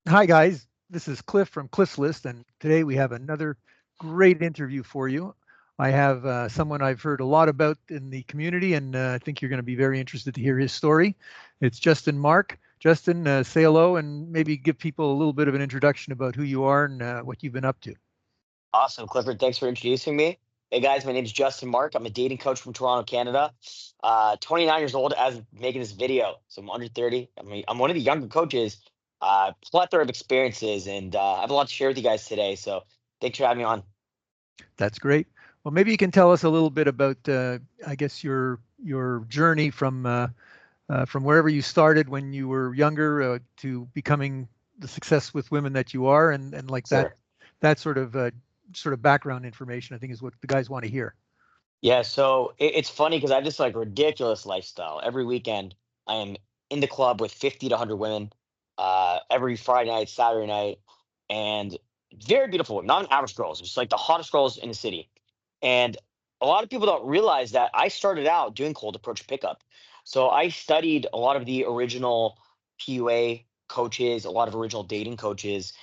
Hi, guys. This is Cliff from cliffslist, and today we have another great interview for you. I have someone I've heard a lot about in the community, and I think you're going to be very interested to hear his story. It's Justin Marc. Justin, say hello and maybe give people a little bit of an introduction about who you are and what you've been up to. Awesome, Clifford. Thanks for introducing me. Hey guys, my name is Justin Marc. I'm a dating coach from Toronto, Canada. 29 years old as of making this video, so I'm under 30. I'm one of the younger coaches. Plethora of experiences, and I have a lot to share with you guys today. So thanks for having me on. That's great. Well, maybe you can tell us a little bit about, I guess, your journey from wherever you started when you were younger to becoming the success with women that you are, and like that Sure. that sort of background information, I think, is what the guys want to hear. Yeah. So it's funny because I have this like ridiculous lifestyle. Every weekend, I am in the club with 50 to 100 women. Every Friday night, Saturday night, and very beautiful women, not average girls, just like the hottest girls in the city. And a lot of people don't realize that I started out doing cold approach pickup. So I studied a lot of the original PUA coaches, a lot of original dating coaches.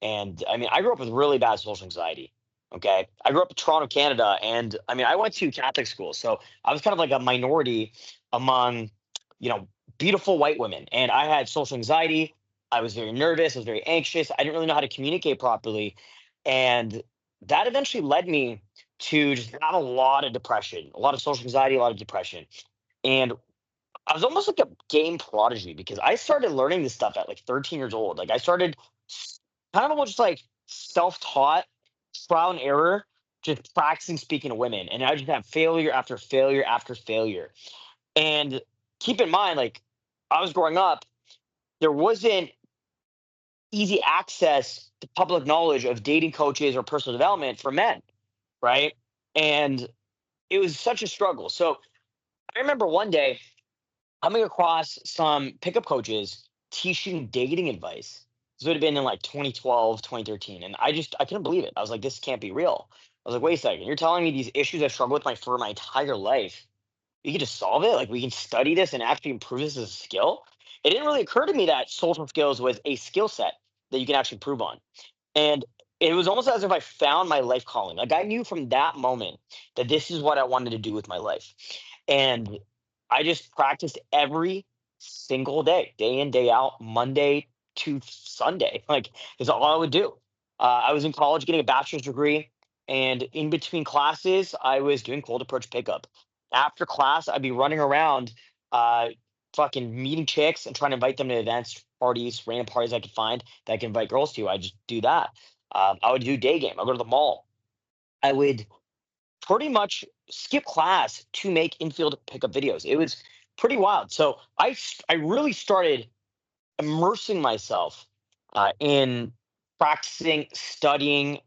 And I mean, I grew up with really bad social anxiety. Okay. I grew up in Toronto, Canada. And I mean, I went to Catholic school. So I was kind of like a minority among, you know, beautiful white women. And I had social anxiety. I was very nervous. I was very anxious. I didn't really know how to communicate properly. And that eventually led me to just have a lot of depression, a lot of social anxiety, a lot of depression. And I was almost like a game prodigy because I started learning this stuff at like 13 years old. Like I started kind of almost like self-taught, trial and error, just practicing speaking to women. And I just have failure after failure after failure. And keep in mind, like I was growing up, there wasn't easy access to public knowledge of dating coaches or personal development for men, right? And it was such a struggle. So I remember one day coming across some pickup coaches teaching dating advice. This would have been in like 2012, 2013. And I couldn't believe it. I was like, this can't be real. I was like, wait a second. You're telling me these issues I've struggled with for my entire life. You can just solve it? Like we can study this and actually improve this as a skill? It didn't really occur to me that social skills was a skill set that you can actually improve on. And it was almost as if I found my life calling. Like I knew from that moment that this is what I wanted to do with my life. And I just practiced every single day, day in, day out, Monday to Sunday. Like is all I would do. I was in college getting a bachelor's degree, and in between classes, I was doing cold approach pickup. After class, I'd be running around, uh, fucking meeting chicks and trying to invite them to events, parties, random parties I could find that I can invite girls to. I just do that. I would do day game. I'd go to the mall. I would pretty much skip class to make infield pickup videos. It was pretty wild. So I really started immersing myself in practicing, studying,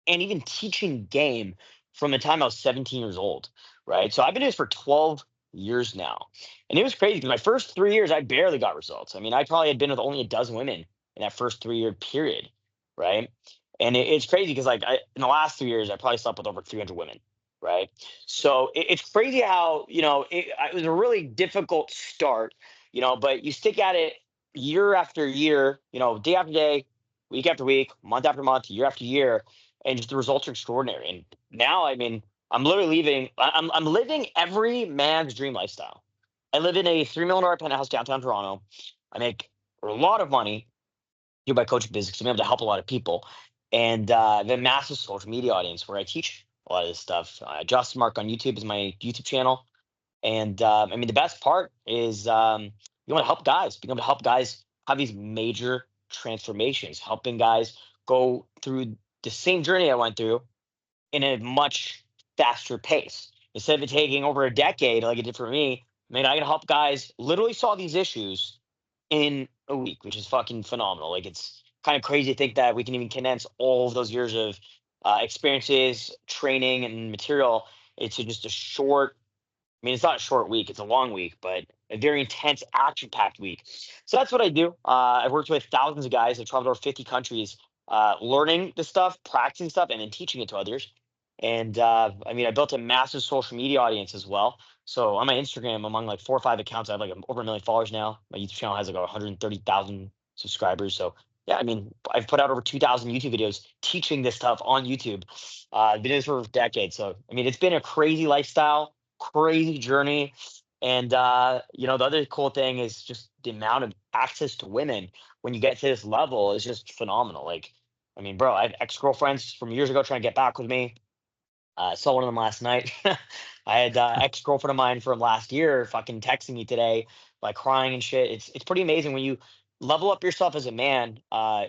and even teaching game from the time I was 17 years old. Right. So I've been doing this for 12 years now. And it was crazy because my first 3 years, I barely got results. I mean, I probably had been with only a dozen women in that first 3 year period. Right. And it's crazy because, like, in the last 3 years, I probably slept with over 300 women. Right. So it's crazy how, it was a really difficult start, but you stick at it year after year, day after day, week after week, month after month, year after year, and just the results are extraordinary. And now, I mean, I'm literally leaving. I'm living every man's dream lifestyle. I live in a $3 million penthouse downtown Toronto. I make a lot of money do my coaching business. I'm able to help a lot of people, and the massive social media audience where I teach a lot of this stuff. Justin Marc on YouTube is my YouTube channel, and I mean the best part is you want to help guys, being able to help guys have these major transformations, helping guys go through the same journey I went through in a much faster pace. Instead of it taking over a decade like it did for me, I mean, I can help guys literally solve these issues in a week, which is fucking phenomenal. Like, it's kind of crazy to think that we can even condense all of those years of experiences, training, and material into just a short. I mean, it's not a short week; it's a long week, but a very intense, action-packed week. So that's what I do. I've worked with thousands of guys. I've traveled over 50 countries, learning the stuff, practicing stuff, and then teaching it to others. And I mean, I built a massive social media audience as well. So on my Instagram, among like 4 or 5 accounts, I have like over 1 million followers now. My YouTube channel has like 130,000 subscribers. So Yeah, I mean, I've put out over 2,000 YouTube videos teaching this stuff on YouTube. I've been doing this for decades. So, I mean, it's been a crazy lifestyle, crazy journey. And, the other cool thing is just the amount of access to women when you get to this level is just phenomenal. Like, I mean, bro, I have ex girlfriends from years ago trying to get back with me. I saw one of them last night. I had ex-girlfriend of mine from last year fucking texting me today, like crying and shit. It's pretty amazing when you level up yourself as a man. I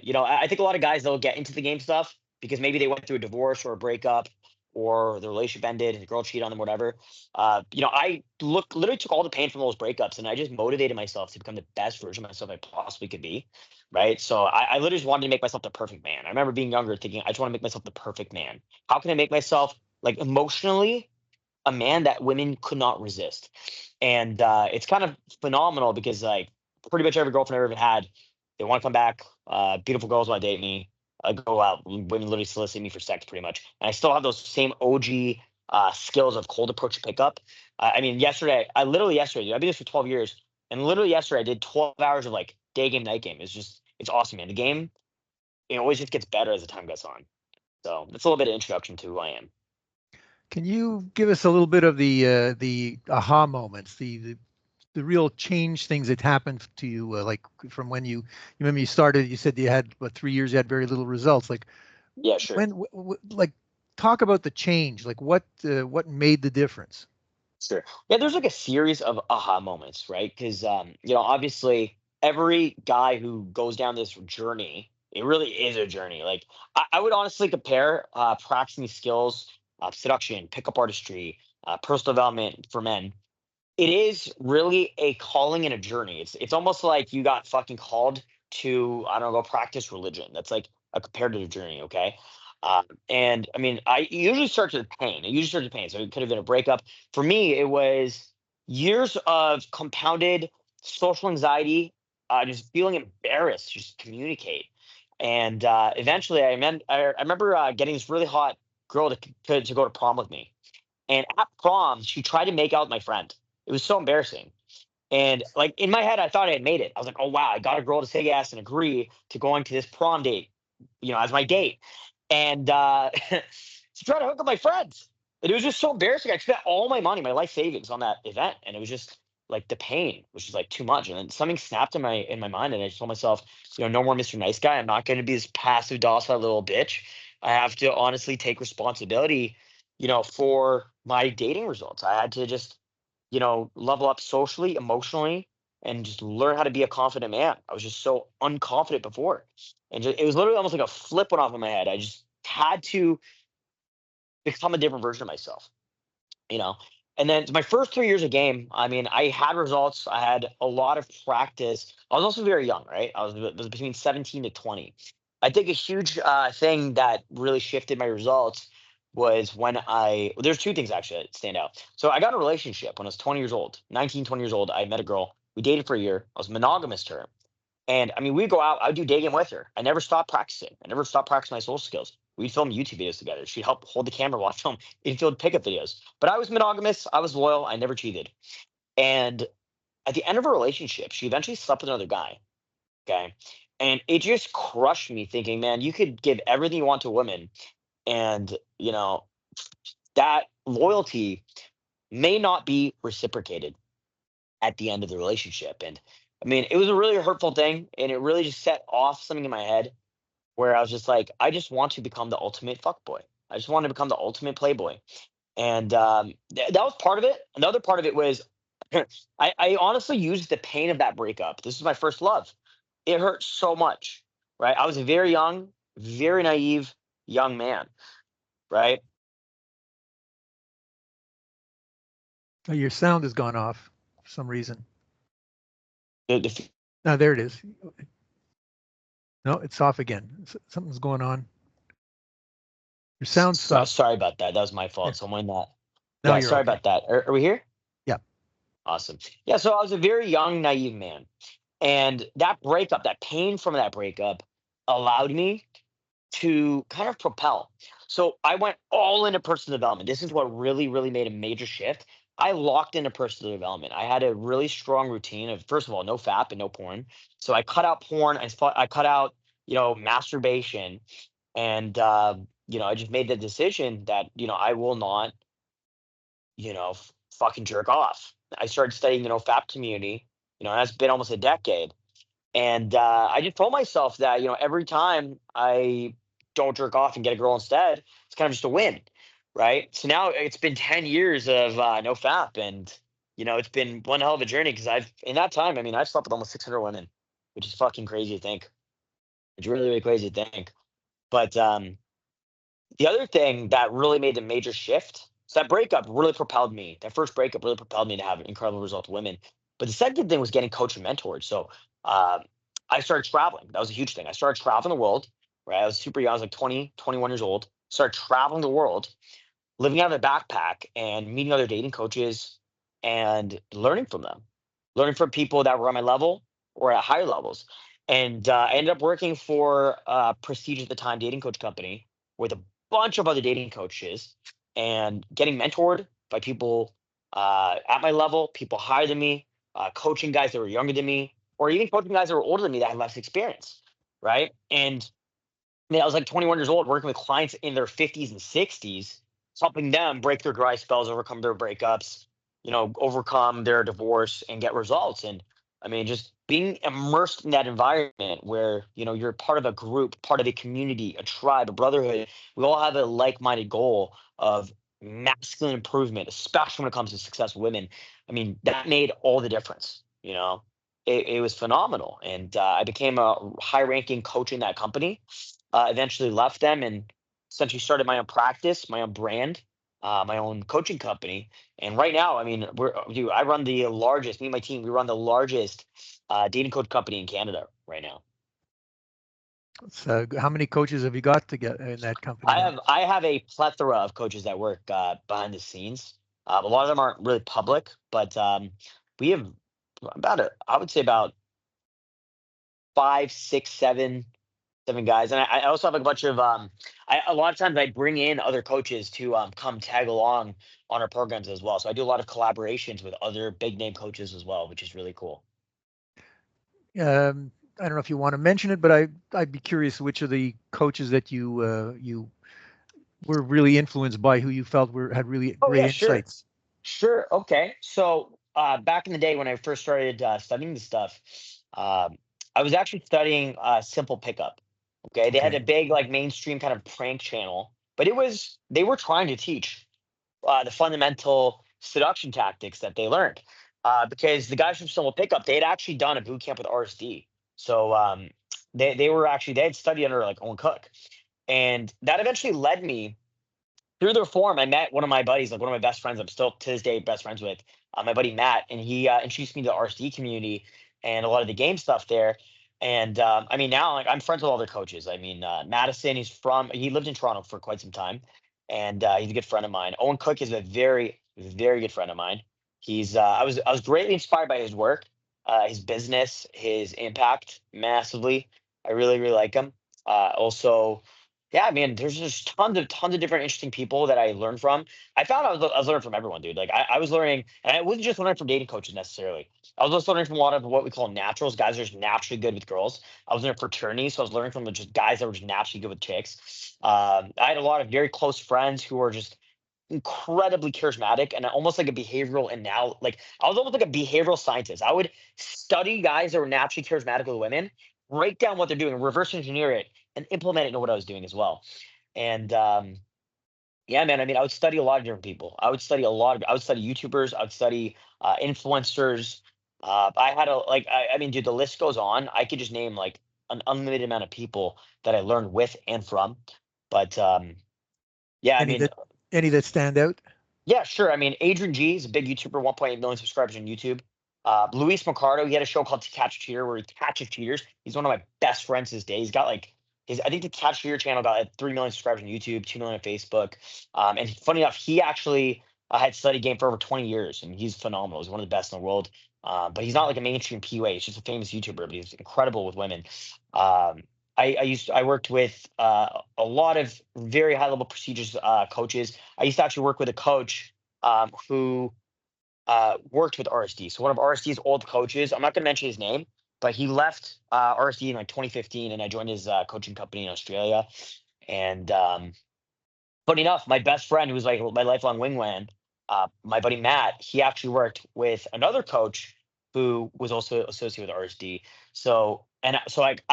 think a lot of guys they'll get into the game stuff because maybe they went through a divorce or a breakup or the relationship ended, the girl cheated on them, whatever. I literally took all the pain from those breakups and I just motivated myself to become the best version of myself I possibly could be. Right. So I literally just wanted to make myself the perfect man. I remember being younger thinking, I just want to make myself the perfect man. How can I make myself like emotionally a man that women could not resist? And it's kind of phenomenal because like pretty much every girlfriend I've ever had, they want to come back. Beautiful girls want to date me. I go out, women literally solicit me for sex pretty much, and I still have those same OG skills of cold approach pickup. I mean, yesterday, dude, I've been this for 12 years, and literally yesterday I did 12 hours of like day game, night game. It's awesome, man. The game it always just gets better as the time goes on. So that's a little bit of introduction to who I am. Can you give us a little bit of the aha moments, the real change things that happened to you, like from when you remember you started, you said you had what 3 years, you had very little results. Like Yeah, sure. when, like talk about the change, like what made the difference? Sure. Yeah, there's like a series of aha moments, right? Because obviously every guy who goes down this journey, it really is a journey. Like I would honestly compare practicing skills, seduction, pickup artistry, personal development for men. It is really a calling and a journey. It's almost like you got fucking called to, I don't know, go practice religion. That's like a comparative journey, okay? And I mean, I usually starts with pain. It usually starts with pain. So it could have been a breakup. For me, it was years of compounded social anxiety, just feeling embarrassed, to just communicate. And eventually, I remember getting this really hot girl to go to prom with me. And at prom, she tried to make out with my friend. It was so embarrassing. And like in my head, I thought I had made it. I was like, oh wow, I got a girl to say yes and agree to going to this prom date, as my date. And she tried to hook up my friends. And it was just so embarrassing. I spent all my money, my life savings on that event. And it was just like the pain was just like too much. And then something snapped in my mind. And I just told myself, no more Mr. Nice Guy. I'm not going to be this passive, docile little bitch. I have to honestly take responsibility, for my dating results. I had to just level up socially, emotionally, and just learn how to be a confident man. I was just so unconfident before. And it was literally almost like a flip went off in my head. I just had to become a different version of myself, you know? And then my first 3 years of game, I mean, I had results. I had a lot of practice. I was also very young, right? I was between 17 to 20. I think a huge thing that really shifted my results was when there's two things actually that stand out. So I got in a relationship when I was 20 years old, 19, 20 years old. I met a girl. We dated for a year. I was monogamous to her. And I mean, we'd go out, I'd do day game with her. I never stopped practicing. I never stopped practicing my social skills. We'd film YouTube videos together. She'd help hold the camera while I film infield pickup videos. But I was monogamous. I was loyal. I never cheated. And at the end of a relationship, she eventually slept with another guy. Okay. And it just crushed me thinking, man, you could give everything you want to a woman. And, that loyalty may not be reciprocated at the end of the relationship. And I mean, it was a really hurtful thing. And it really just set off something in my head where I was just like, I just want to become the ultimate fuckboy. I just want to become the ultimate playboy. And that was part of it. Another part of it was I honestly used the pain of that breakup. This is my first love. It hurt so much, right? I was a very young, very naive young man, right? Your sound has gone off for some reason. The Now there it is. No, it's off again. Something's going on. Your sound stopped. Sorry about that. That was my fault. There. Someone that. Now Yeah, you're sorry okay. about that. Are we here? Yeah. Awesome. Yeah, so I was a very young, naive man. And that breakup, that pain from that breakup allowed me to kind of propel. So I went all into personal development. This is what really, really made a major shift. I locked into personal development. I had a really strong routine of, first of all, no fap and no porn. So I cut out porn. I cut out masturbation. And, I just made the decision that, I will not, fucking jerk off. I started studying the no fap community, that's been almost a decade. And I just told myself that, every time I don't jerk off and get a girl instead, it's kind of just a win. Right. So now it's been 10 years of no fap. And, it's been one hell of a journey because in that time, I mean, I've slept with almost 600 women, which is fucking crazy to think. It's really, really crazy to think. But the other thing that really made the major shift, so that breakup really propelled me. That first breakup really propelled me to have incredible results with women. But the second thing was getting coached and mentored. So um, I started traveling. That was a huge thing. I started traveling the world, right? I was super young. I was like 20, 21 years old. Started traveling the world, living out of a backpack and meeting other dating coaches and learning from them, learning from people that were on my level or at higher levels. And I ended up working for a prestigious at the time dating coach company with a bunch of other dating coaches and getting mentored by people at my level, people higher than me, coaching guys that were younger than me, or even coaching guys that were older than me that had less experience. Right. And I mean, I was like 21 years old working with clients in their 50s and 60s, helping them break their dry spells, overcome their breakups, overcome their divorce and get results. And I mean, just being immersed in that environment where, you're part of a group, part of a community, a tribe, a brotherhood. We all have a like-minded goal of masculine improvement, especially when it comes to successful women. I mean, that made all the difference, it was phenomenal. And I became a high-ranking coach in that company, eventually left them and essentially started my own practice, my own brand, my own coaching company. And right now, I mean, I run the largest. Me and my team, we run the largest dating coach company in Canada right now. So how many coaches have you got to get in that company now? I have a plethora of coaches that work behind the scenes. A lot of them aren't really public, but we have I would say about five, six, seven guys, and I also have a bunch of a lot of times I bring in other coaches to come tag along on our programs as well. So I do a lot of collaborations with other big name coaches as well, which is really cool. I don't know if you want to mention it, but I'd be curious which of the coaches that you were really influenced by, who you felt had really Oh great yeah, sure. insights. Sure. Okay. So back in the day when I first started studying this stuff, um, I was actually studying Simple Pickup. Okay. They had Okay. a big like mainstream kind of prank channel, but they were trying to teach the fundamental seduction tactics that they learned. Because the guys from Simple Pickup, they had actually done a boot camp with RSD. So they had studied under like Owen Cook. And that eventually led me through their forum. I met one of my buddies, like one of my best friends. I'm still to this day best friends with my buddy Matt, and he introduced me to the RSD community and a lot of the game stuff there. And I mean, now like I'm friends with all their coaches. I mean, Madison, he lived in Toronto for quite some time, and he's a good friend of mine. Owen Cook is a very, very good friend of mine. I was greatly inspired by his work, his business, his impact massively. I really, really like him. Also, yeah, I mean, there's just tons of different interesting people that I learned from. I found I was learning from everyone, dude. Like I was learning, and I wasn't just learning from dating coaches necessarily. I was also learning from a lot of what we call naturals, guys that are just naturally good with girls. I was in a fraternity, so I was learning from just guys that were just naturally good with chicks. I had a lot of very close friends who were just incredibly charismatic and almost like a behavioral and now like I was almost like a behavioral scientist. I would study guys that were naturally charismatic with women, break down what they're doing, reverse engineer it, and implement it into what I was doing as well. And yeah, man, I mean, I would study a lot of different people. I would study YouTubers, I would study influencers. I had a like I mean, dude, the list goes on. I could just name like an unlimited amount of people that I learned with and from. But yeah, I Any mean, that any that stand out? yeah, sure. I mean, Adrian G is a big YouTuber, 1.8 million subscribers on YouTube. Luis Mercado, he had a show called To Catch a Cheater where he catches cheaters. He's one of my best friends this day. He's got like I think the Catch a Cheater channel got like 3 million subscribers on YouTube, 2 million on Facebook. And funny enough, he actually had studied game for over 20 years and he's phenomenal. He's one of the best in the world. But he's not like a mainstream PUA. He's just a famous YouTuber, but he's incredible with women. Um, I worked with a lot of very high level prestigious coaches. I used to actually work with a coach who worked with RSD. So one of RSD's old coaches, I'm not going to mention his name, but he left RSD in like 2015, and I joined his coaching company in Australia. And funny enough, my best friend, who was like my lifelong wingman, my buddy Matt, he actually worked with another coach who was also associated with RSD. So I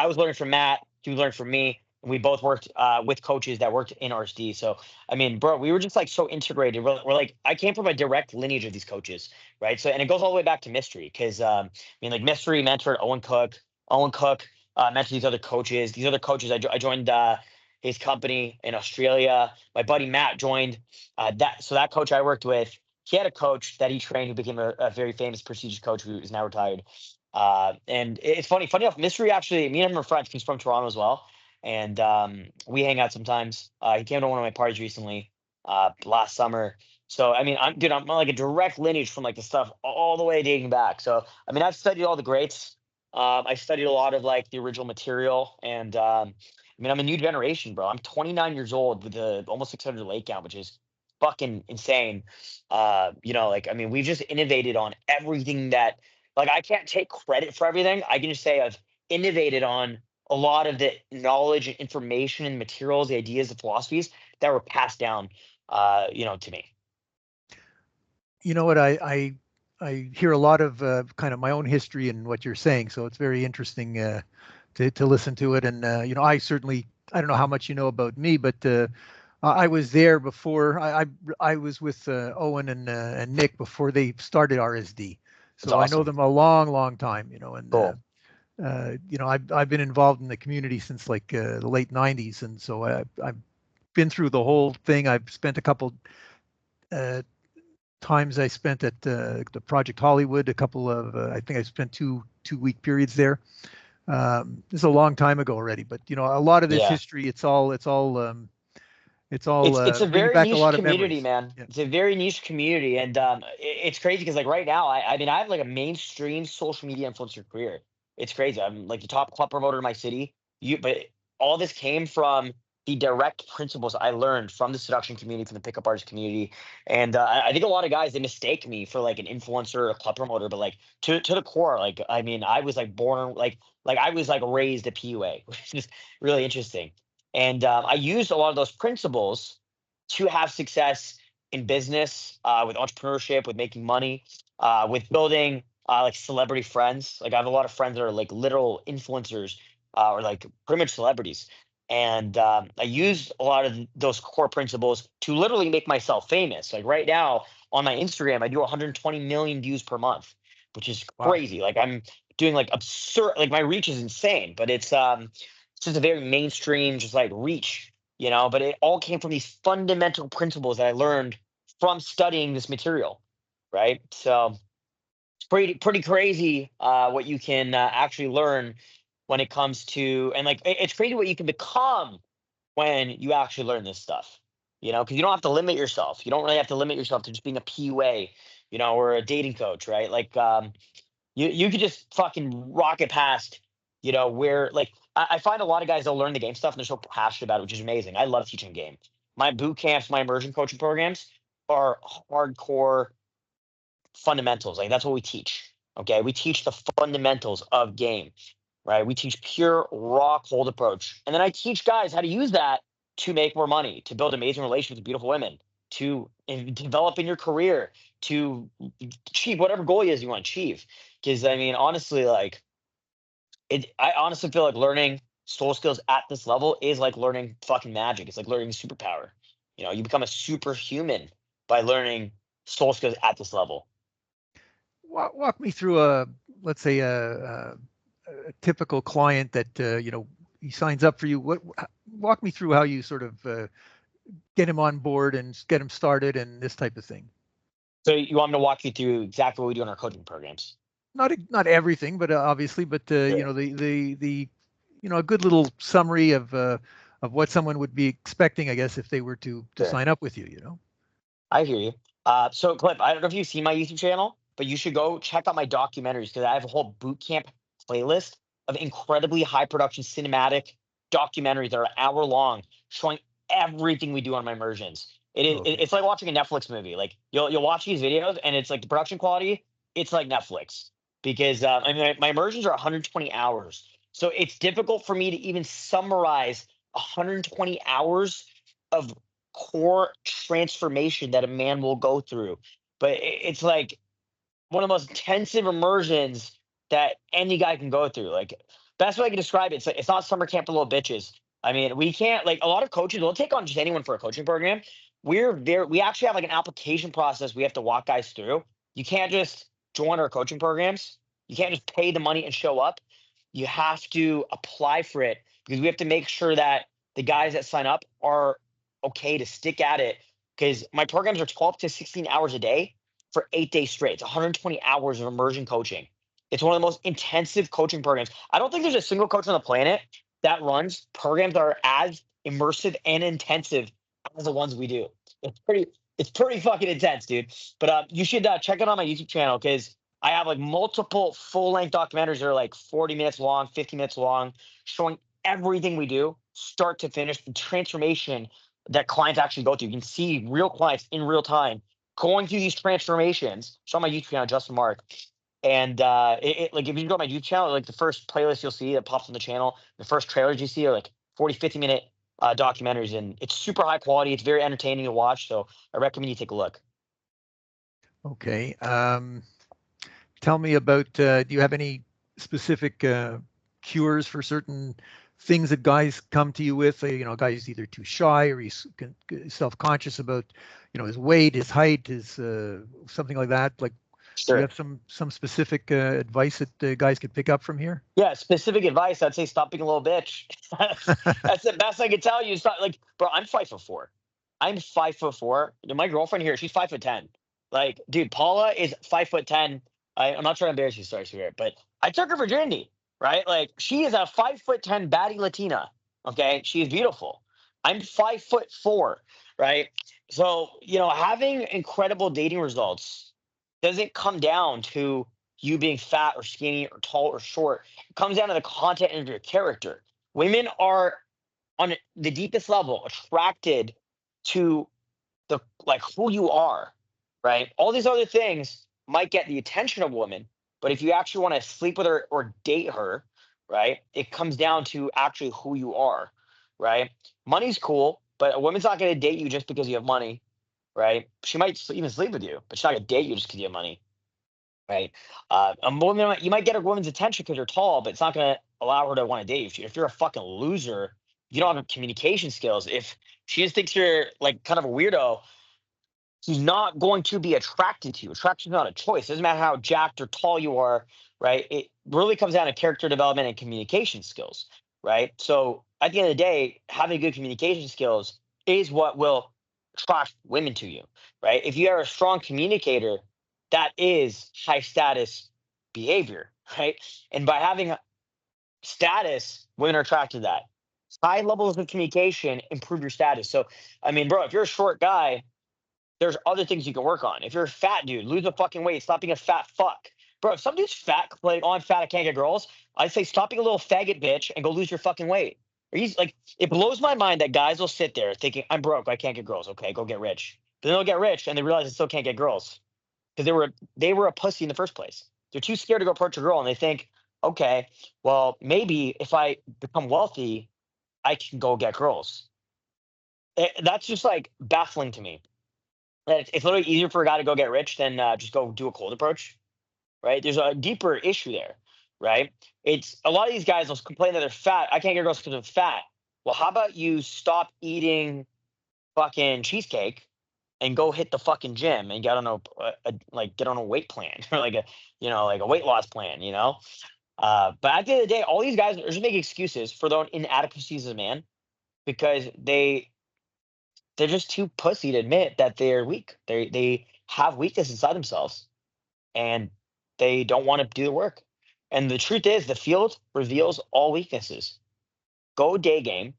was learning from Matt, he was learning from me, and we both worked with coaches that worked in RSD. So I mean, bro, we were just like so integrated. We're like, I came from a direct lineage of these coaches, right? So and it goes all the way back to Mystery, because I mean, like Mystery mentored Owen Cook. Owen Cook mentored these other coaches. These other coaches, I joined his company in Australia. My buddy Matt joined that coach I worked with. He had a coach that he trained who became a very famous prestigious coach who is now retired. And it's funny enough, Mystery actually, me and him are friends. He's from Toronto as well, and we hang out sometimes. He came to one of my parties recently, last summer. So I mean, I'm like a direct lineage from like the stuff all the way dating back. So I mean, I've studied all the greats. I studied a lot of like the original material, and I mean, I'm a new generation, bro. I'm 29 years old with almost 600 lake count, which is fucking insane. Like I mean, we've just innovated on everything that, like, I can't take credit for everything. I can just say I've innovated on a lot of the knowledge and information and materials, the ideas, the philosophies that were passed down, to me. You know what? I hear a lot of kind of my own history and what you're saying, so it's very interesting to listen to it. And I don't know how much you know about me, but I was there before. I was with Owen and Nick before they started RSD, It's so I know awesome. them a long time. And Cool. I've been involved in the community since like the late '90s, and so I've been through the whole thing. I've spent a couple uh, times I spent at the Project Hollywood. A couple of I think I spent two-week periods there. This is a long time ago already, but a lot of this Yeah. history, it's all It's a bringing very back a niche lot of community, memories. man. Yeah. It's a very niche community, and it's crazy because like right now, I mean, I have like a mainstream social media influencer career. It's crazy. I'm like the top club promoter in my city. But all this came from the direct principles I learned from the seduction community, from the pickup artist community, and I think a lot of guys, they mistake me for like an influencer or a club promoter, but like to the core, like I mean, I was like born like I was like raised a PUA, which is really interesting. And I used a lot of those principles to have success in business, with entrepreneurship, with making money, with building like celebrity friends. Like I have a lot of friends that are like literal influencers, or like pretty much celebrities. And I use a lot of those core principles to literally make myself famous. Like right now on my Instagram, I do 120 million views per month, which is Wow. crazy. Like I'm doing like absurd, like my reach is insane, but it's just a very mainstream, just like reach, but it all came from these fundamental principles that I learned from studying this material, right? So it's pretty crazy what you can actually learn when it comes to, and like it's crazy what you can become when you actually learn this stuff, because you don't have to limit yourself. You don't really have to limit yourself to just being a PUA, or a dating coach, right? Like you could just fucking rocket past, where like I find a lot of guys they'll learn the game stuff and they're so passionate about it, which is amazing. I love teaching game. My boot camps, my immersion coaching programs are hardcore fundamentals. Like that's what we teach. Okay. We teach the fundamentals of game, right? We teach pure raw cold approach. And then I teach guys how to use that to make more money, to build amazing relationships with beautiful women, to develop in your career, to achieve whatever goal it is you want to achieve. Because I mean, honestly, like I honestly feel like learning soul skills at this level is like learning fucking magic. It's like learning a superpower. You become a superhuman by learning soul skills at this level. Walk me through let's say a typical client that he signs up for you. Walk me through how you sort of get him on board and get him started and this type of thing. So you want me to walk you through exactly what we do in our coaching programs? Not everything, but obviously, but Sure. the a good little summary of what someone would be expecting, I guess, if they were to Sure. sign up with you. I hear you. So Clip, I don't know if you've seen my YouTube channel, but you should go check out my documentaries because I have a whole boot camp playlist of incredibly high production cinematic documentaries that are an hour long, showing everything we do on my immersions. Okay. It's like watching a Netflix movie. Like you'll watch these videos and it's like the production quality, it's like Netflix. because I mean, my immersions are 120 hours. So it's difficult for me to even summarize 120 hours of core transformation that a man will go through. But it's like one of the most intensive immersions that any guy can go through. Like, best way I can describe it, it's not summer camp for little bitches. I mean, we can't, like, a lot of coaches will take on just anyone for a coaching program. We actually have like an application process we have to walk guys through. You can't just join our coaching programs. You can't just pay the money and show up. You have to apply for it because we have to make sure that the guys that sign up are okay to stick at it. Because my programs are 12 to 16 hours a day for 8 days straight. It's 120 hours of immersion coaching. It's one of the most intensive coaching programs. I don't think there's a single coach on the planet that runs programs that are as immersive and intensive as the ones we do. It's pretty, it's pretty fucking intense, dude. But you should check it on my YouTube channel because I have like multiple full length documentaries that are like 40 minutes long, 50 minutes long, showing everything we do, start to finish, the transformation that clients actually go through. You can see real clients in real time going through these transformations. It's on my YouTube channel, Justin Marc. And like if you go to my YouTube channel, like the first playlist you'll see that pops on the channel, the first trailers you see are like 40, 50-minute documentaries, and it's super high quality. It's very entertaining to watch. So I recommend you take a look. Okay. Tell me about, do you have any specific cures for certain things that guys come to you with? Guys either too shy or he's self-conscious about, his weight, his height, his something like that. Like, do you Sure. have some specific advice that guys could pick up from here? Yeah, specific advice. I'd say stop being a little bitch. That's the best I can tell you. Stop, like, bro, I'm 5'4". I'm 5'4". My girlfriend here, she's 5'10". Like, dude, Paula is 5'10". I'm not trying to embarrass you, sorry, sweetheart, but I took her virginity, right? Like, she is a 5'10" baddie Latina. Okay, she is beautiful. I'm 5'4", right? So, having incredible dating results doesn't come down to you being fat or skinny or tall or short. It comes down to the content of your character. Women are on the deepest level attracted to the like who you are, right? All these other things might get the attention of women, but if you actually want to sleep with her or date her, right? It comes down to actually who you are, right? Money's cool, but a woman's not going to date you just because you have money, right? She might even sleep with you, but she's not going to date you just because you have money, right? A woman, you might get a woman's attention because you're tall, but it's not going to allow her to want to date you. If you're a fucking loser, you don't have communication skills. If she just thinks you're like kind of a weirdo, she's not going to be attracted to you. Attraction is not a choice. It doesn't matter how jacked or tall you are, right? It really comes down to character development and communication skills, right? So at the end of the day, having good communication skills is what will attract women to you, right? If you are a strong communicator, that is high status behavior, right? And by having status, women are attracted to that. High levels of communication improve your status. So, I mean, bro, if you're a short guy, there's other things you can work on. If you're a fat dude, lose the fucking weight. Stop being a fat fuck. Bro, if some dude's fat, like, oh, I'm fat, I can't get girls, I'd say stop being a little faggot bitch and go lose your fucking weight. Or he's like, it blows my mind that guys will sit there thinking, I'm broke, I can't get girls. Okay, go get rich. But then they'll get rich and they realize they still can't get girls because they were a pussy in the first place. They're too scared to go approach a girl and they think, okay, well, maybe if I become wealthy, I can go get girls. That's just like baffling to me. It's literally easier for a guy to go get rich than just go do a cold approach, right? There's a deeper issue there, right? It's a lot of these guys will complain that they're fat. I can't get girls because I'm fat. Well, how about you stop eating fucking cheesecake and go hit the fucking gym and get on like get on a weight plan or like a like a weight loss plan, But at the end of the day, all these guys are just making excuses for their own inadequacies as a man because they're just too pussy to admit that they're weak. They have weakness inside themselves and they don't want to do the work. And the truth is, the field reveals all weaknesses. Go day game,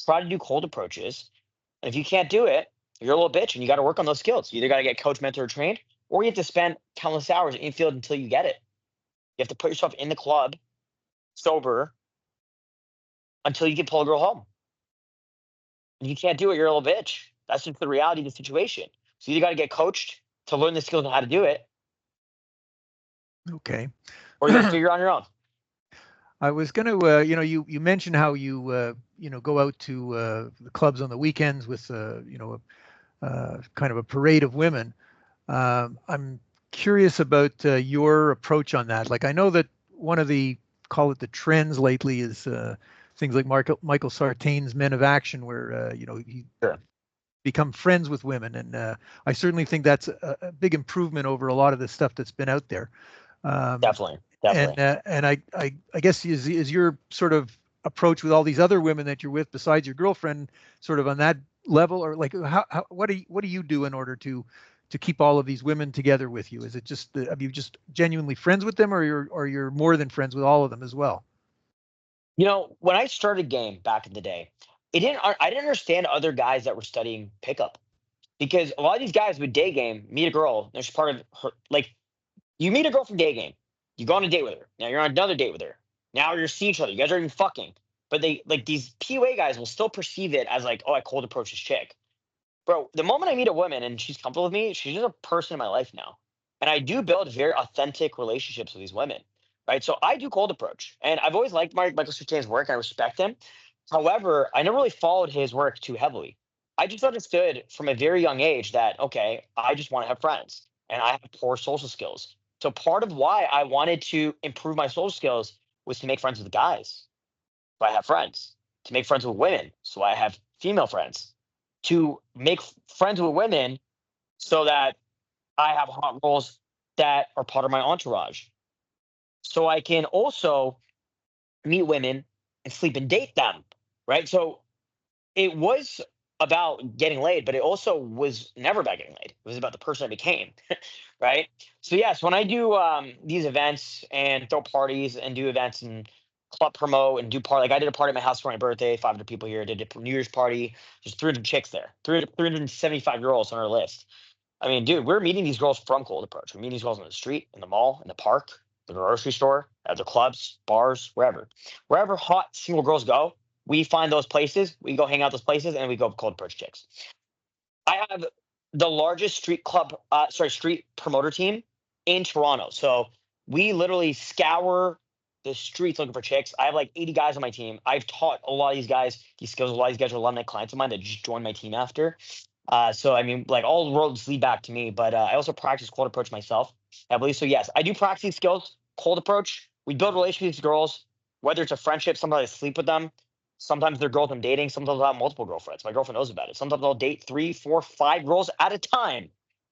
try to do cold approaches. And if you can't do it, you're a little bitch and you got to work on those skills. You either got to get coach, mentor, or trained, or you have to spend countless hours in field until you get it. You have to put yourself in the club sober until you can pull a girl home. And you can't do it, you're a little bitch. That's just the reality of the situation. So you got to get coached to learn the skills on how to do it, Okay. or you got to figure it on your own. I was going to, you mentioned how you, go out to the clubs on the weekends with, kind of a parade of women. I'm curious about your approach on that. Like, I know that one of the, call it the trends lately, is things like Michael Sartain's Men of Action, where he Sure. become friends with women, and I certainly think that's a big improvement over a lot of the stuff that's been out there. Um, Definitely. and Definitely. I guess is your sort of approach with all these other women that you're with besides your girlfriend sort of on that level, or like how what do you do in order to keep all of these women together with you? Is it just are you just genuinely friends with them, or you're more than friends with all of them as well? When I started game back in the day, I didn't understand other guys that were studying pickup because a lot of these guys would day game, meet a girl, there's part of her like you meet a girl from day game, you go on a date with her. Now you're on another date with her. Now you're seeing each other. You guys are even fucking. But they like these PUA guys will still perceive it as like, oh, I cold approach this chick. Bro, the moment I meet a woman and she's comfortable with me, she's just a person in my life now. And I do build very authentic relationships with these women, right? So I do cold approach. And I've always liked Michael Sertain's work. And I respect him. However, I never really followed his work too heavily. I just understood from a very young age that, okay, I just want to have friends and I have poor social skills. So part of why I wanted to improve my social skills was to make friends with the guys. So I have friends. To make friends with women. So I have female friends. To make friends with women so that I have hot girls that are part of my entourage. So I can also meet women and sleep and date them. Right. So it was about getting laid, but it also was never about getting laid. It was about the person I became. Right. So yes, when I do these events and throw parties and do events and club promote and do party, like I did a party at my house for my birthday, 500 people here. Did a New Year's party, there's 300 chicks there, 375 girls on our list. I mean, dude, we're meeting these girls from Cold Approach. We're meeting these girls on the street, in the mall, in the park, the grocery store, at the clubs, bars, wherever. Wherever hot single girls go, we find those places. We go hang out those places, and we go Cold Approach chicks. I have the largest street promoter team in Toronto. So we literally scour the streets looking for chicks. I have like 80 guys on my team. I've taught a lot of these guys these skills. A lot of these guys are alumni clients of mine that just joined my team after. So I mean, like all the roads lead back to me. But I also practice cold approach myself heavily. So yes, I do practice these skills. Cold approach. We build relationships with these girls, whether it's a friendship, sometimes I sleep with them. Sometimes they're girls I'm dating. Sometimes I have multiple girlfriends. My girlfriend knows about it. Sometimes I'll date three, four, five girls at a time,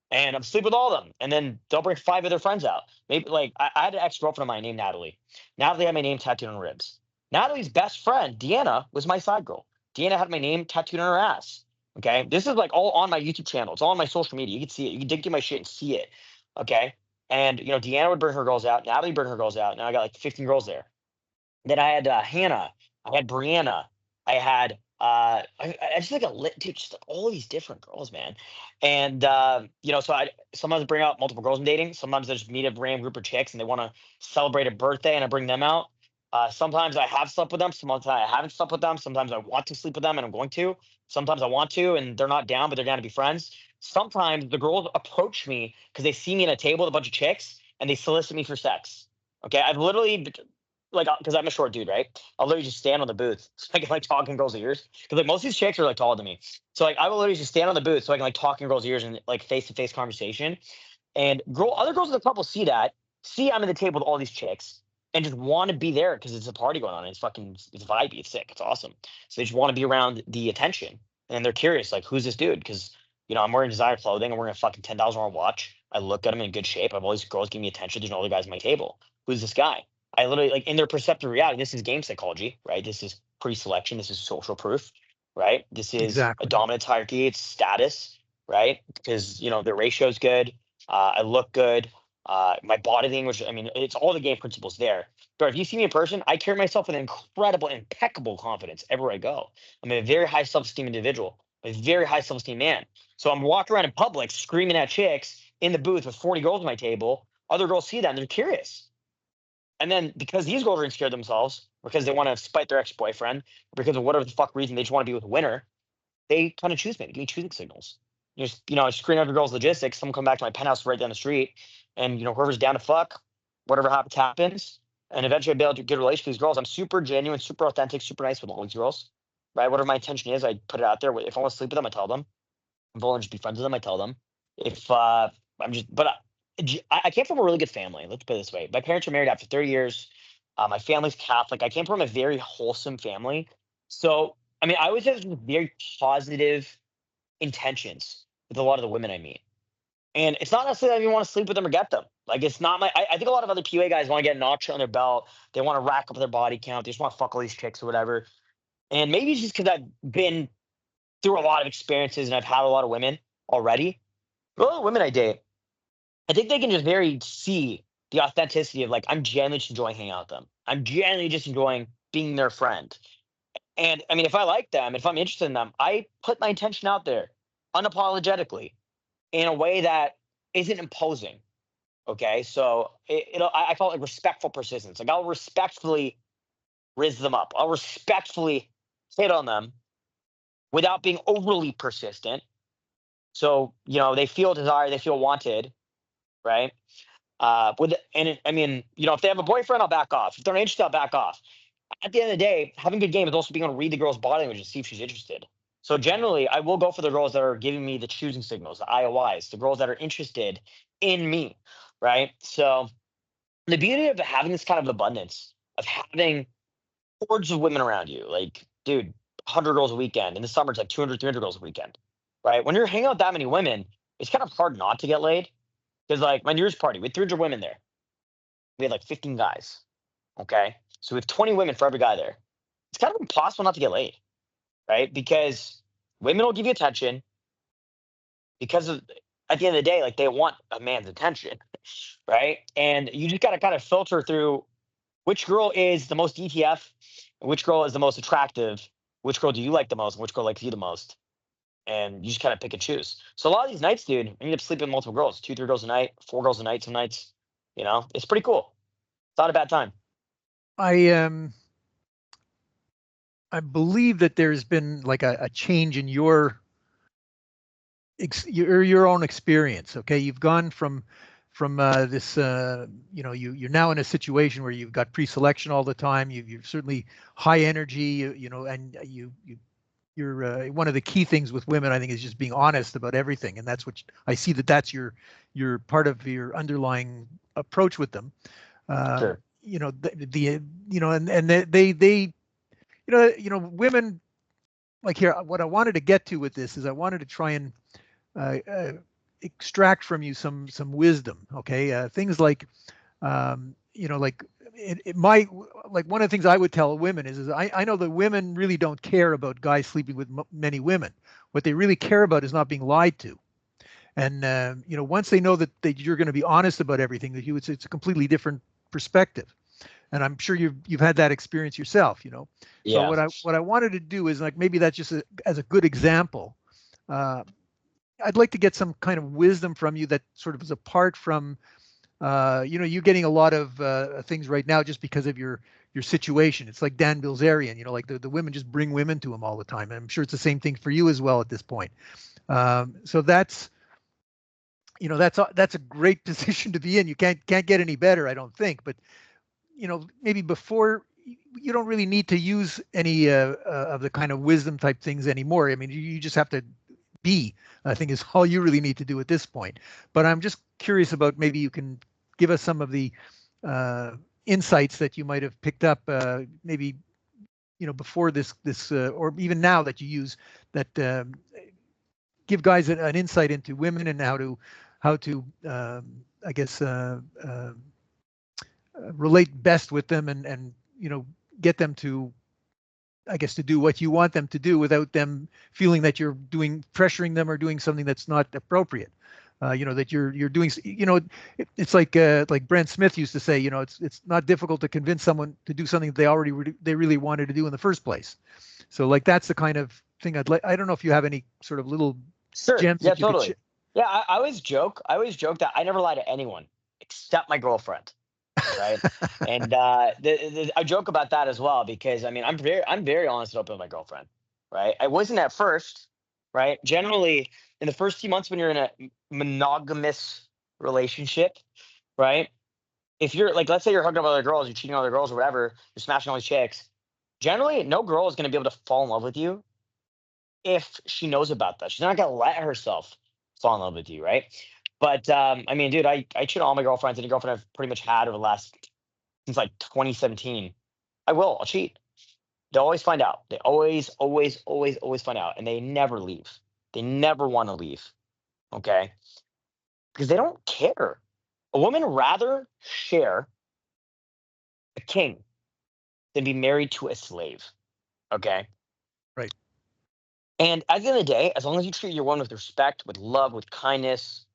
and I'm sleep with all of them. And then they'll bring five of their friends out. Maybe like I had an ex girlfriend of mine named Natalie. Natalie had my name tattooed on her ribs. Natalie's best friend Deanna was my side girl. Deanna had my name tattooed on her ass. Okay, this is like all on my YouTube channel. It's all on my social media. You can see it. You can dig through my shit and see it. Okay, and Deanna would bring her girls out. Natalie would bring her girls out. Now I got like 15 girls there. Then I had Hannah, I had Brianna, I had I just like a lit dude, just like all these different girls, man. And so I sometimes bring out multiple girls I'm dating. Sometimes I just meet a random group of chicks and they want to celebrate a birthday and I bring them out. Sometimes I have slept with them. Sometimes I haven't slept with them. Sometimes I want to sleep with them and I'm going to. Sometimes I want to and they're not down, but they're down to be friends. Sometimes the girls approach me because they see me at a table with a bunch of chicks and they solicit me for sex. Okay, I've literally like because I'm a short dude, right? I'll literally just stand on the booth so I can like talk in girls' ears. Because like most of these chicks are like taller than me. So like I will literally just stand on the booth so I can like talk in girls' ears and like face to face conversation. And other girls in the couple see that, see I'm in the table with all these chicks, and just want to be there because it's a party going on. And it's vibey, it's sick, it's awesome. So they just want to be around the attention. And they're curious, like, who's this dude? Because I'm wearing designer clothing, I'm wearing a fucking $10 watch. I look at him in good shape. I have all these girls giving me attention. There's no other guys at my table. Who's this guy? I literally like in their perceptive reality, this is game psychology, right? This is pre-selection, this is social proof, right? This is a Exactly. dominance hierarchy, it's status, right? Because their ratio is good. I look good. My body language, I mean, it's all the game principles there. But if you see me in person, I carry myself with incredible, impeccable confidence everywhere I go. I'm a very high self-esteem individual, a very high self-esteem man. So I'm walking around in public screaming at chicks in the booth with 40 girls at my table. Other girls see that and they're curious. And then because these girls are insecure themselves, because they want to spite their ex-boyfriend, because of whatever the fuck reason they just want to be with a winner, they kind of choose me. They give me choosing signals. I screen every girl's logistics. Someone come back to my penthouse right down the street, and whoever's down to fuck, whatever happens. And eventually I'll be able to get a relationship with these girls. I'm super genuine, super authentic, super nice with all these girls, right? Whatever my intention is, I put it out there. If I want to sleep with them, I tell them. If I want to just be friends with them, I tell them. If I'm just, but I came from a really good family. Let's put it this way: my parents were married after 30 years. My family's Catholic. I came from a very wholesome family. So I mean, I always have very positive intentions with a lot of the women I meet. And it's not necessarily that I even want to sleep with them or get them. Like it's not my. I think a lot of other PUA guys want to get notch on their belt. They want to rack up their body count. They just want to fuck all these chicks or whatever. And maybe it's just because I've been through a lot of experiences and I've had a lot of women already. But a lot of women I date, I think they can just very see the authenticity of like I'm genuinely just enjoying hanging out with them. I'm genuinely just enjoying being their friend. And I mean, if I like them, if I'm interested in them, I put my intention out there unapologetically in a way that isn't imposing. Okay, so I call it like respectful persistence. Like I'll respectfully riz them up. I'll respectfully hit on them without being overly persistent. So they feel desire, they feel wanted, right? I mean, if they have a boyfriend, I'll back off. If they're not interested, I'll back off. At the end of the day, having a good game is also being able to read the girl's body language and see if she's interested. So generally, I will go for the girls that are giving me the choosing signals, the IOIs, the girls that are interested in me, right? So the beauty of having this kind of abundance, of having hordes of women around you, like, dude, 100 girls a weekend. In the summer, it's like 200, 300 girls a weekend, right? When you're hanging out with that many women, it's kind of hard not to get laid. Because, like, my New Year's party, we had 300 women there. We had like 15 guys. Okay. So we have 20 women for every guy there. It's kind of impossible not to get laid, right? Because women will give you attention because at the end of the day, like they want a man's attention, right? And you just got to kind of filter through which girl is the most ETF, and which girl is the most attractive, which girl do you like the most, and which girl likes you the most. And you just kind of pick and choose. So a lot of these nights, dude, I end up sleeping with multiple girls, 2, 3 girls a night, 4 girls a night, some nights. It's pretty cool. It's not a bad time. I believe that there's been like a change in your own experience. Okay, you've gone from this you're now in a situation where you've got pre-selection all the time. You're certainly high energy, and you're one of the key things with women, I think, is just being honest about everything, and that's what I see that's your part of your underlying approach with them. Sure. Women, like, here, what I wanted to get to with this is I wanted to try and uh, uh, extract from you some wisdom. Okay, things like like my, like, one of the things I would tell women is I know that women really don't care about guys sleeping with many women. What they really care about is not being lied to. And once they know that you're going to be honest about everything, that it's a completely different perspective. And I'm sure you've had that experience yourself. So Yeah. what I wanted to do is, like, maybe that's just as a good example. Uh, I'd like to get some kind of wisdom from you that sort of is apart from you getting a lot of things right now just because of your situation. It's like Dan Bilzerian, like the women just bring women to him all the time. And I'm sure it's the same thing for you as well at this point. So that's a great position to be in. You can't get any better, I don't think. But maybe before, you don't really need to use any of the kind of wisdom type things anymore. I mean, you just have to be, I think, is all you really need to do at this point. But I'm just curious about, maybe you can give us some of the insights that you might have picked up, maybe before this or even now, that you use, that give guys an insight into women and how to I guess relate best with them, and get them to, I guess, to do what you want them to do without them feeling that you're pressuring them or doing something that's not appropriate. That you're doing. It's like Brent Smith used to say. It's not difficult to convince someone to do something they really wanted to do in the first place. So, like, that's the kind of thing I'd like. I don't know if you have any sort of little Sure. gems Yeah, that you could. totally. Yeah, I always joke. I always joke that I never lie to anyone except my girlfriend, right? And I joke about that as well because I mean I'm very honest and open with my girlfriend, right? I wasn't at first, right? Generally, in the first few months when you're in a monogamous relationship, right? if you're like, let's say you're hooking up with other girls, you're cheating on other girls or whatever, you're smashing all these chicks. Generally, no girl is going to be able to fall in love with you if she knows about that. She's not going to let herself fall in love with you, right? But I mean, dude, I cheat on all my girlfriends. Any girlfriend I've pretty much had over the last since like 2017. I'll cheat. They always find out. They always find out, and they never leave. They never want to leave. Okay, because they don't care. A woman rather share a king than be married to a slave. Okay. Right. And at the end of the day, as long as you treat your woman with respect, with love, with kindness,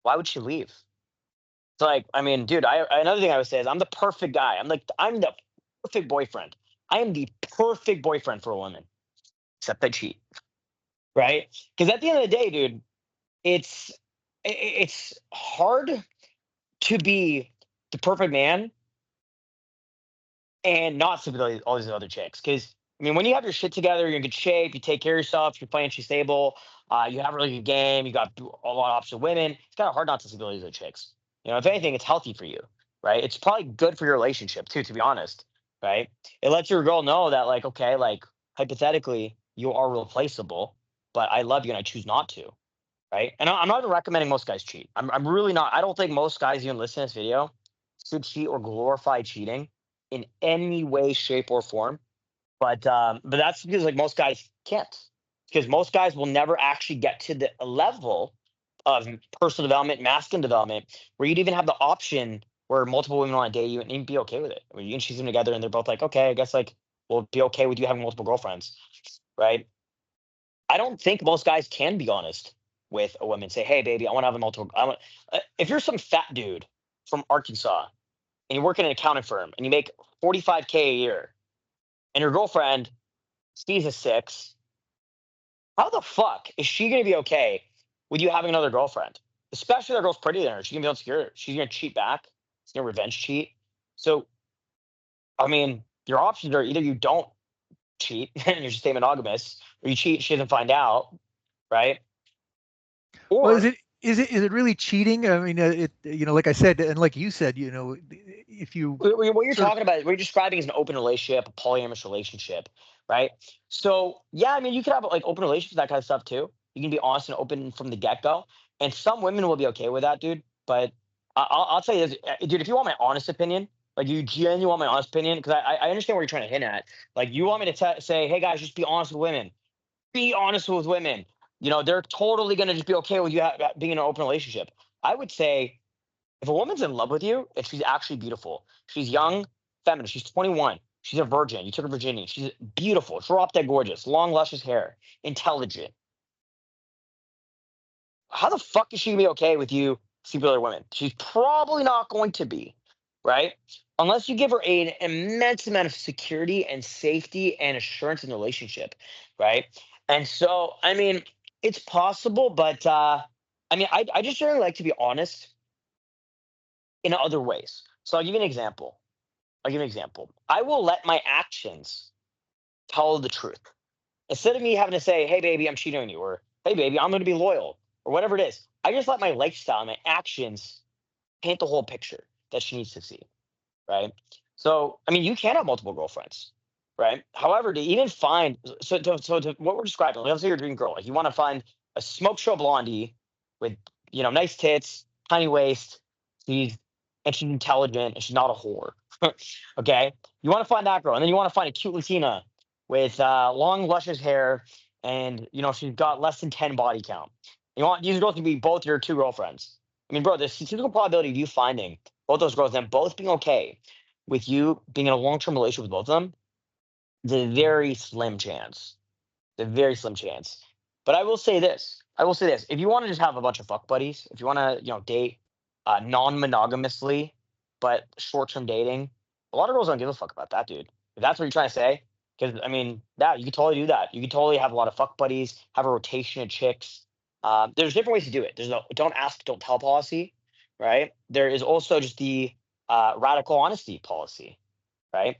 why would she leave? So like, I mean, dude, another thing I would say is I'm the perfect guy. I'm the perfect boyfriend. I am the perfect boyfriend for a woman, except I cheat, right? Because at the end of the day, dude, it's it's hard to be the perfect man and not sleep with all these other chicks. Because I mean, when you have your shit together, you're in good shape, you take care of yourself, you're financially stable, you have a really good game, you got a lot of options of women. It's kind of hard not to sleep with all these other chicks. You know, if anything, it's healthy for you, right? It's probably good for your relationship too, to be honest, right? It lets your girl know that, like, okay, like hypothetically, you are replaceable, but I love you and I choose not to, right? And I'm not even recommending most guys cheat. I'm really not. I don't think most guys even listen to this video should cheat or glorify cheating in any way, shape, or form. But that's because like most guys can't, because most guys will never actually get to the level of personal development, masculine development, where you'd even have the option where multiple women want to date you and you'd be okay with it. When you and she's them together and they're both like, okay, I guess like we'll be okay with you having multiple girlfriends, right? I don't think most guys can be honest with a woman. Say, hey, baby, I want to have a multiple. If you're some fat dude from Arkansas and you work in an accounting firm and you make 45K a year, and your girlfriend sees a six, how the fuck is she gonna be okay with you having another girlfriend? Especially if that girl's prettier than her. She's gonna be insecure. She's gonna cheat back. She's gonna revenge cheat. So, I mean, your options are either you don't cheat and you're just stay monogamous, or you cheat, she doesn't find out, right? Well, Or is it really cheating? I mean, like I said, and like you said, if you what you're sort of talking about, what you're describing is an open relationship, a polyamorous relationship, right? So yeah, I mean, you could have like open relationships, that kind of stuff too. You can be honest and open from the get go, and some women will be okay with that, dude. But I'll tell you this, dude. If you want my honest opinion, like you genuinely want my honest opinion, because I understand where you're trying to hint at. Like you want me to say, hey guys, just be honest with women. Be honest with women. You know, they're totally gonna just be okay with you being in an open relationship. I would say if a woman's in love with you and she's actually beautiful, she's young, feminine, she's 21, she's a virgin, you took her virginity, she's beautiful, drop dead gorgeous, long, luscious hair, intelligent. How the fuck is she gonna be okay with you sleeping with other women? She's probably not going to be, right? Unless you give her an immense amount of security and safety and assurance in the relationship, right? And so, I mean, it's possible, but I mean, I just generally like to be honest in other ways. So I'll give you an example. I'll give you an example. I will let my actions tell the truth. Instead of me having to say, hey, baby, I'm cheating on you, or hey, baby, I'm going to be loyal, or whatever it is, I just let my lifestyle, my actions paint the whole picture that she needs to see, right? So, I mean, you can have multiple girlfriends, right? However, to even find, so to what we're describing, let's say you're a dream girl, like you want to find a smoke show blondie with, nice tits, tiny waist, she's, and she's intelligent and she's not a whore. Okay, you want to find that girl, and then you want to find a cute Latina with long, luscious hair, and she's got less than 10 body count. You want these girls to be both your two girlfriends. I mean, bro, the statistical probability of you finding both those girls and both being okay with you being in a long-term relationship with both of them is a very slim chance. It's a very slim chance. But I will say this. I will say this. If you want to just have a bunch of fuck buddies, if you want to, date non-monogamously, but short-term dating, a lot of girls don't give a fuck about that, dude. If that's what you're trying to say, because I mean, that you could totally do that. You could totally have a lot of fuck buddies, have a rotation of chicks. There's different ways to do it. There's no don't ask, don't tell policy, right? There is also just the radical honesty policy, right?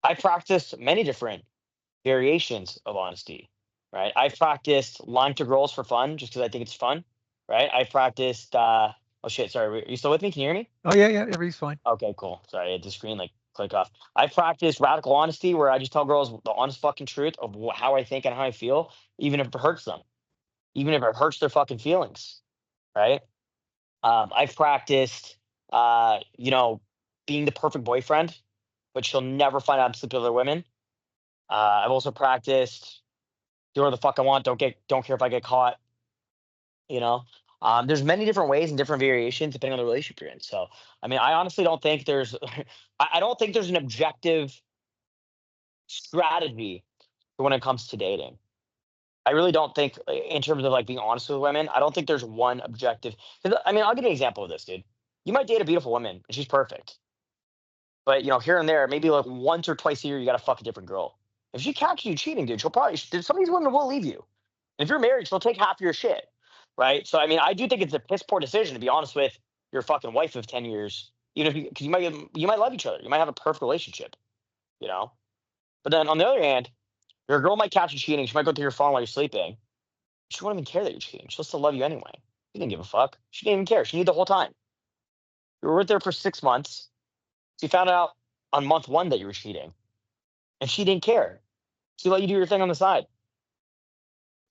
I practiced many different variations of honesty, right? I've practiced lying to girls for fun just because I think it's fun, right? I've practiced Oh shit, sorry. Are you still with me? Can you hear me? Oh yeah, everything's fine. Okay, cool. Sorry, I had the screen like click off. I practice radical honesty, where I just tell girls the honest fucking truth of how I think and how I feel, even if it hurts them, even if it hurts their fucking feelings, right? I've practiced, you know, being the perfect boyfriend, but she'll never find out I'm sleeping with other women. I've also practiced do whatever the fuck I want. Don't care if I get caught. You know, there's many different ways and different variations depending on the relationship you're in. So, I mean, I honestly don't think there's, I don't think there's an objective strategy for when it comes to dating. I really don't think, in terms of like being honest with women, I don't think there's one objective. 'Cause, I mean, I'll give you an example of this, dude. You might date a beautiful woman and she's perfect, but here and there, maybe like once or twice a year, you got to fuck a different girl. If she catches you cheating, dude, she'll probably, some of these women will leave you. If you're married, she'll take half of your shit, right? So I mean, I do think it's a piss poor decision to be honest with your fucking wife of 10 years, even if because you might love each other, you might have a perfect relationship, you know. But then on the other hand, your girl might catch you cheating. She might go through your phone while you're sleeping. She won't even care that you're cheating. She'll still love you anyway. She didn't give a fuck. She didn't even care. She knew the whole time. You were with her for 6 months. She found out on month one that you were cheating, and she didn't care. She let you do your thing on the side.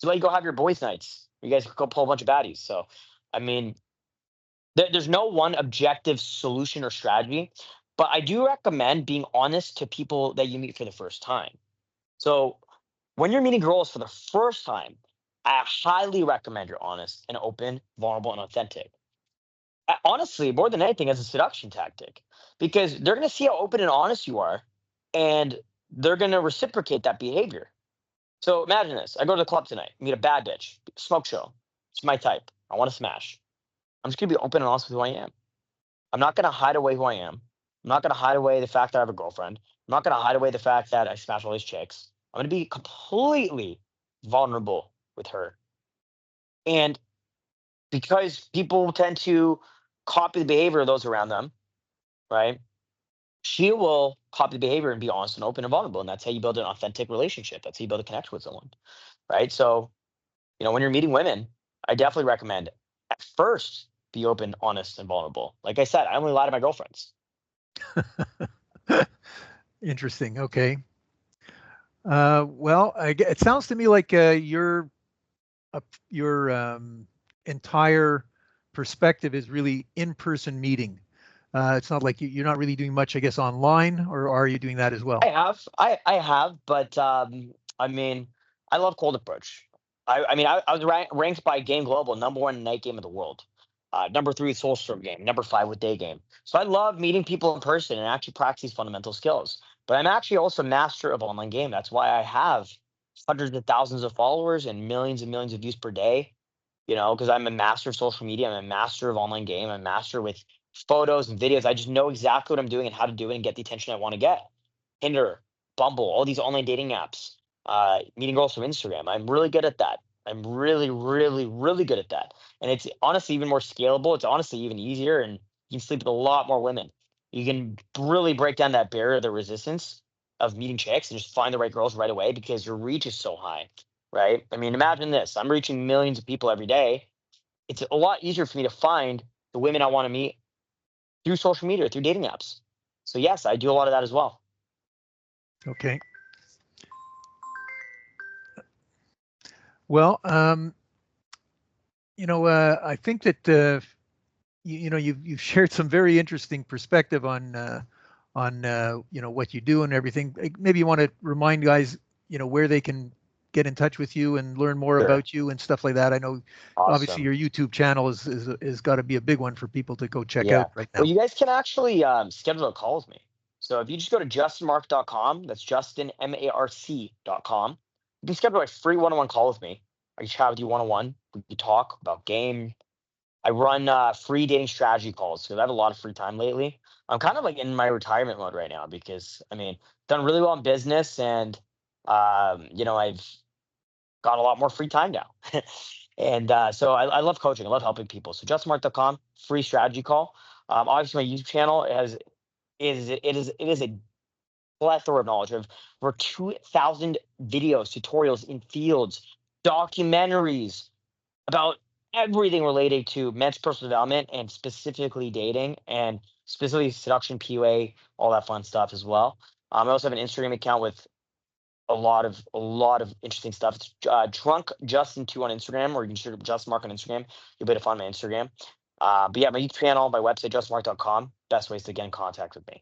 She let you go have your boys' nights. You guys could go pull a bunch of baddies. So, I mean, there's no one objective solution or strategy, but I do recommend being honest to people that you meet for the first time. So when you're meeting girls for the first time, I highly recommend you're honest and open, vulnerable, and authentic. Honestly, more than anything, as a seduction tactic, because they're going to see how open and honest you are, and they're going to reciprocate that behavior. So imagine this: I go to the club tonight, meet a bad bitch, smoke show. It's my type. I want to smash. I'm just going to be open and honest with who I am. I'm not going to hide away who I am. I'm not going to hide away the fact that I have a girlfriend. I'm not going to hide away the fact that I smash all these chicks. I'm going to be completely vulnerable with her. And because people tend to copy the behavior of those around them, right? She will copy the behavior and be honest and open and vulnerable. And that's how you build an authentic relationship. That's how you build a connection with someone, right? So, when you're meeting women, I definitely recommend at first be open, honest, and vulnerable. Like I said, I only lie to my girlfriends. Interesting. Okay. Well, it sounds to me like uh, your entire perspective is really in-person meeting. It's not like you're not really doing much, I guess, online, or are you doing that as well? I have, but I mean, I love cold approach. I was ranked by Game Global #1 night game of the world, #3 with Soul Storm game, #5 with day game. So I love meeting people in person and actually practice these fundamental skills. But I'm actually also master of online game. That's why I have hundreds of thousands of followers and millions of views per day. Because I'm a master of social media, I'm a master of online game, I'm a master with photos and videos. I just know exactly what I'm doing and how to do it and get the attention I want to get. Tinder, Bumble, all these online dating apps, meeting girls from Instagram. I'm really good at that. I'm really, really, really good at that. And it's honestly even more scalable. It's honestly even easier, and you can sleep with a lot more women. You can really break down that barrier, the resistance of meeting chicks, and just find the right girls right away because your reach is so high, right? I mean, imagine this: I'm reaching millions of people every day. It's a lot easier for me to find the women I want to meet through social media, through dating apps. So yes, I do a lot of that as well. Okay. Well, I think that you've shared some very interesting perspective on what you do and everything. Maybe you want to remind guys where they can get in touch with you and learn more Sure. about you and stuff like that. I know obviously Awesome. your YouTube channel is got to be a big one for people to go check Yeah. out right Well, now. you guys can actually schedule a call with me. So if you just go to justinmarc.com, that's justinmarc.com, you can schedule a free one-on-one call with me. I can chat with you one-on-one. We can talk about game. I run free dating strategy calls because I have a lot of free time lately. I'm kind of like in my retirement mode right now because I mean, done really well in business, and I've got a lot more free time now. And so I love coaching. I love helping people. So justmark.com, free strategy call. Obviously, my YouTube channel is a plethora of knowledge of over 2,000 videos, tutorials in fields, documentaries about everything related to men's personal development and specifically dating and specifically seduction, PUA, all that fun stuff as well. I also have an Instagram account with a lot of interesting stuff. It's Drunk Justin 2 on Instagram, or you can search up Justin Marc on Instagram. You'll be able to find my Instagram. But yeah, my YouTube channel, my website, justmarc.com. Best ways to get in contact with me.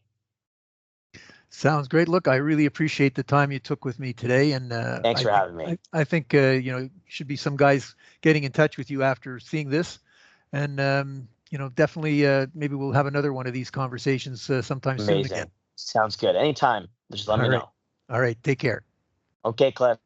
Sounds great. Look, I really appreciate the time you took with me today, and Thanks for having me. I think should be some guys getting in touch with you after seeing this, and definitely maybe we'll have another one of these conversations sometime soon again. Amazing. Sounds good. Anytime. Just let me All right, know. all right. Take care. Okay, Cliff.